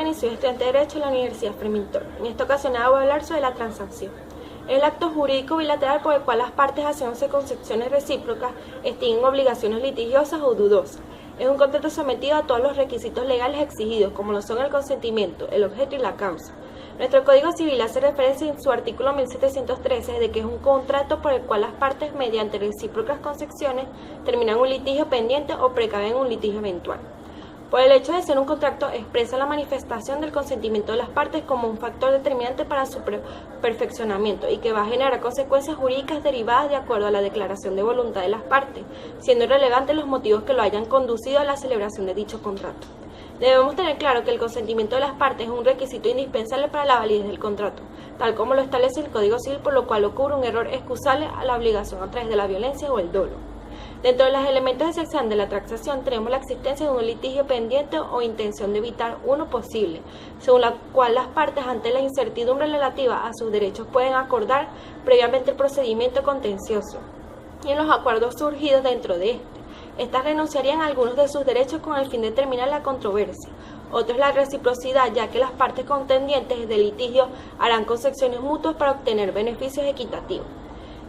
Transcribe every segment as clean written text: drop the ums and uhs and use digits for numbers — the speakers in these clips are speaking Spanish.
y soy estudiante de Derecho en la Universidad Farmington. En esta ocasión voy a hablar sobre la transacción. Es el acto jurídico bilateral por el cual las partes haciéndose concesiones recíprocas extinguen obligaciones litigiosas o dudosas. Es un contrato sometido a todos los requisitos legales exigidos, como lo son el consentimiento, el objeto y la causa. Nuestro Código Civil hace referencia en su artículo 1713 de que es un contrato por el cual las partes, mediante recíprocas concesiones, terminan un litigio pendiente o precaven un litigio eventual. Por el hecho de ser un contrato, expresa la manifestación del consentimiento de las partes como un factor determinante para su perfeccionamiento y que va a generar consecuencias jurídicas derivadas de acuerdo a la declaración de voluntad de las partes, siendo irrelevantes los motivos que lo hayan conducido a la celebración de dicho contrato. Debemos tener claro que el consentimiento de las partes es un requisito indispensable para la validez del contrato, tal como lo establece el Código Civil, por lo cual ocurre un error excusable a la obligación a través de la violencia o el dolo. Dentro de los elementos esenciales de la transacción tenemos la existencia de un litigio pendiente o intención de evitar uno posible, según la cual las partes ante la incertidumbre relativa a sus derechos pueden acordar previamente el procedimiento contencioso y en los acuerdos surgidos dentro de este. Estas renunciarían a algunos de sus derechos con el fin de terminar la controversia. Otro es la reciprocidad, ya que las partes contendientes del litigio harán concesiones mutuas para obtener beneficios equitativos.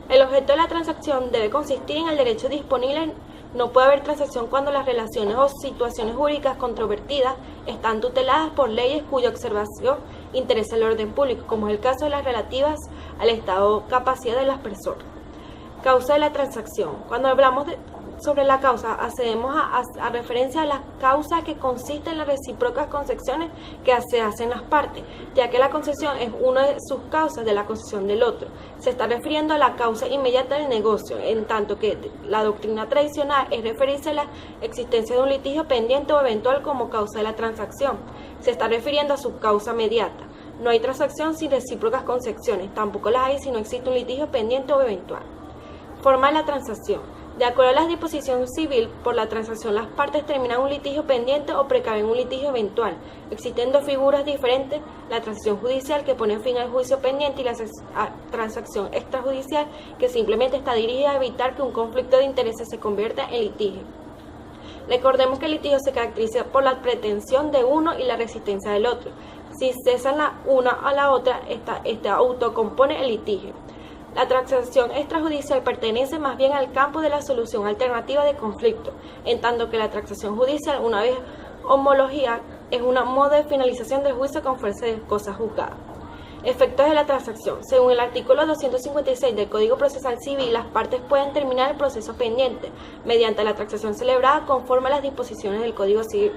El objeto de la transacción debe consistir en el derecho disponible. No puede haber transacción cuando las relaciones o situaciones jurídicas controvertidas están tuteladas por leyes cuya observación interesa el orden público, como es el caso de las relativas al estado o capacidad de las personas. Causa de la transacción. Cuando hablamos sobre la causa, hacemos a referencia a la causa que consiste en las recíprocas concesiones que se hacen las partes, ya que la concesión es una de sus causas de la concesión del otro. Se está refiriendo a la causa inmediata del negocio, en tanto que la doctrina tradicional es referirse a la existencia de un litigio pendiente o eventual como causa de la transacción. Se está refiriendo a su causa mediata. No hay transacción sin recíprocas concesiones, tampoco las hay si no existe un litigio pendiente o eventual. Forma de la transacción. De acuerdo a la disposición civil, por la transacción las partes terminan un litigio pendiente o precaven un litigio eventual. Existen dos figuras diferentes, la transacción judicial que pone fin al juicio pendiente y la transacción extrajudicial que simplemente está dirigida a evitar que un conflicto de intereses se convierta en litigio. Recordemos que el litigio se caracteriza por la pretensión de uno y la resistencia del otro. Si cesan la una a la otra, esta autocompone el litigio. La transacción extrajudicial pertenece más bien al campo de la solución alternativa de conflicto, en tanto que la transacción judicial, una vez homología, es un modo de finalización del juicio con fuerza de cosas juzgadas. Efectos de la transacción. Según el artículo 256 del Código Procesal Civil, las partes pueden terminar el proceso pendiente mediante la transacción celebrada conforme a las disposiciones del Código Civil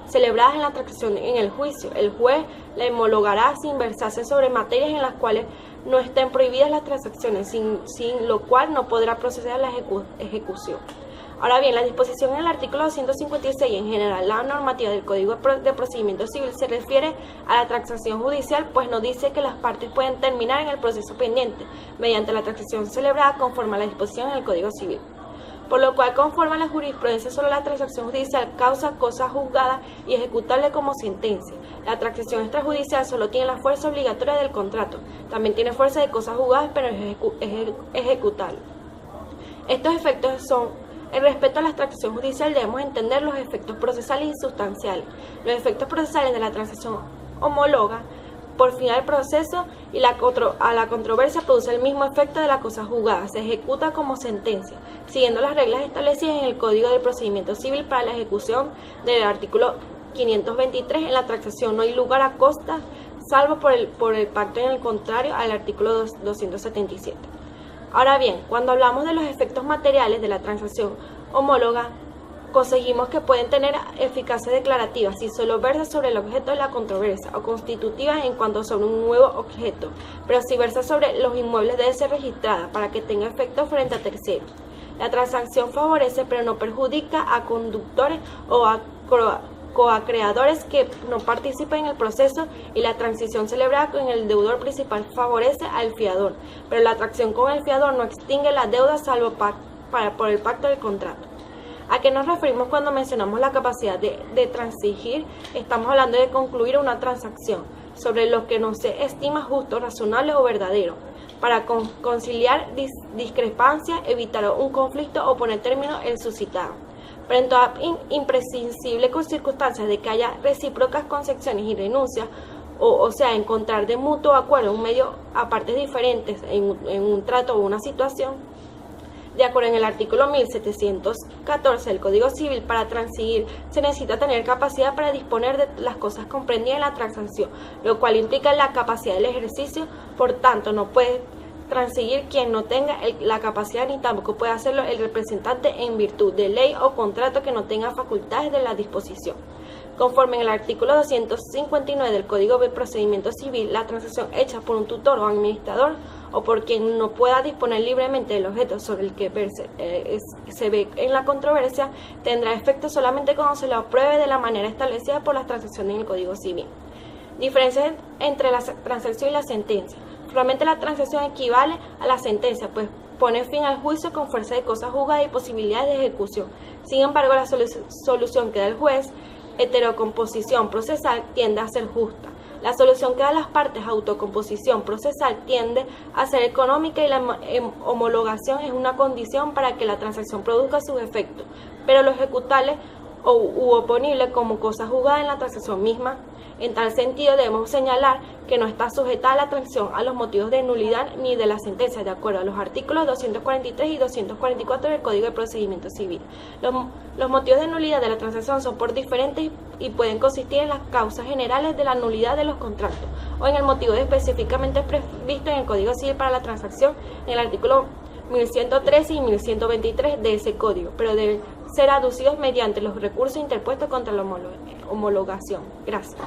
celebradas en la transacción en el juicio. El juez la homologará sin versarse sobre materias en las cuales no estén prohibidas las transacciones, sin lo cual no podrá proceder a la ejecución. Ahora bien, la disposición en el artículo 256 y en general la normativa del Código de Procedimiento Civil se refiere a la transacción judicial, pues no dice que las partes pueden terminar en el proceso pendiente mediante la transacción celebrada conforme a la disposición en el Código Civil. Por lo cual, conforme a la jurisprudencia sobre la transacción judicial, causa cosa juzgada y ejecutable como sentencia. La transacción extrajudicial solo tiene la fuerza obligatoria del contrato. También tiene fuerza de cosas juzgadas, pero es ejecutable. Estos efectos son: en respecto a la transacción judicial, debemos entender los efectos procesales y sustanciales. Los efectos procesales de la transacción homóloga por fin al proceso y a la controversia produce el mismo efecto de la cosa juzgada, se ejecuta como sentencia, siguiendo las reglas establecidas en el Código del Procedimiento Civil para la ejecución del artículo 523. En la transacción no hay lugar a costas, salvo por el pacto en el contrario al artículo 277. Ahora bien, cuando hablamos de los efectos materiales de la transacción homóloga, conseguimos que pueden tener eficacia declarativa si solo versa sobre el objeto de la controversia o constitutiva en cuanto sobre un nuevo objeto, pero si versa sobre los inmuebles debe ser registrada para que tenga efecto frente a terceros. La transacción favorece pero no perjudica a conductores o a coacreadores que no participen en el proceso, y la transición celebrada con el deudor principal favorece al fiador, pero la transacción con el fiador no extingue la deuda salvo por el pacto del contrato. ¿A qué nos referimos cuando mencionamos la capacidad de transigir? Estamos hablando de concluir una transacción sobre lo que no se estima justo, razonable o verdadero, para conciliar discrepancias, evitar un conflicto o poner término al suscitado. pero en toda imprescindible circunstancia de que haya recíprocas concesiones y renuncias, o sea, encontrar de mutuo acuerdo un medio a partes diferentes en un trato o una situación, de acuerdo en el artículo 1714 del Código Civil, para transigir se necesita tener capacidad para disponer de las cosas comprendidas en la transacción, lo cual implica la capacidad del ejercicio. Por tanto, no puede transigir quien no tenga la capacidad, ni tampoco puede hacerlo el representante en virtud de ley o contrato que no tenga facultades de la disposición. Conforme en el artículo 259 del Código de Procedimiento Civil, la transacción hecha por un tutor o administrador o por quien no pueda disponer libremente del objeto sobre el que se ve en la controversia tendrá efecto solamente cuando se lo apruebe de la manera establecida por las transacciones en el Código Civil. Diferencias entre la transacción y la sentencia. Formalmente la transacción equivale a la sentencia, pues pone fin al juicio con fuerza de cosas juzgadas y posibilidades de ejecución. Sin embargo, la solución que da el juez, heterocomposición procesal, tiende a ser justa. La solución que da las partes, autocomposición procesal, tiende a ser económica, y la homologación es una condición para que la transacción produzca sus efectos, pero lo ejecutable u oponible como cosa juzgada en la transacción misma. En tal sentido, debemos señalar que no está sujeta a la transacción a los motivos de nulidad ni de la sentencia, de acuerdo a los artículos 243 y 244 del Código de Procedimiento Civil. Los motivos de nulidad de la transacción son por diferentes y pueden consistir en las causas generales de la nulidad de los contratos o en el motivo específicamente previsto en el Código Civil para la transacción, en el artículo 1113 y 1123 de ese código, pero deben ser aducidos mediante los recursos interpuestos contra la homologación. Gracias.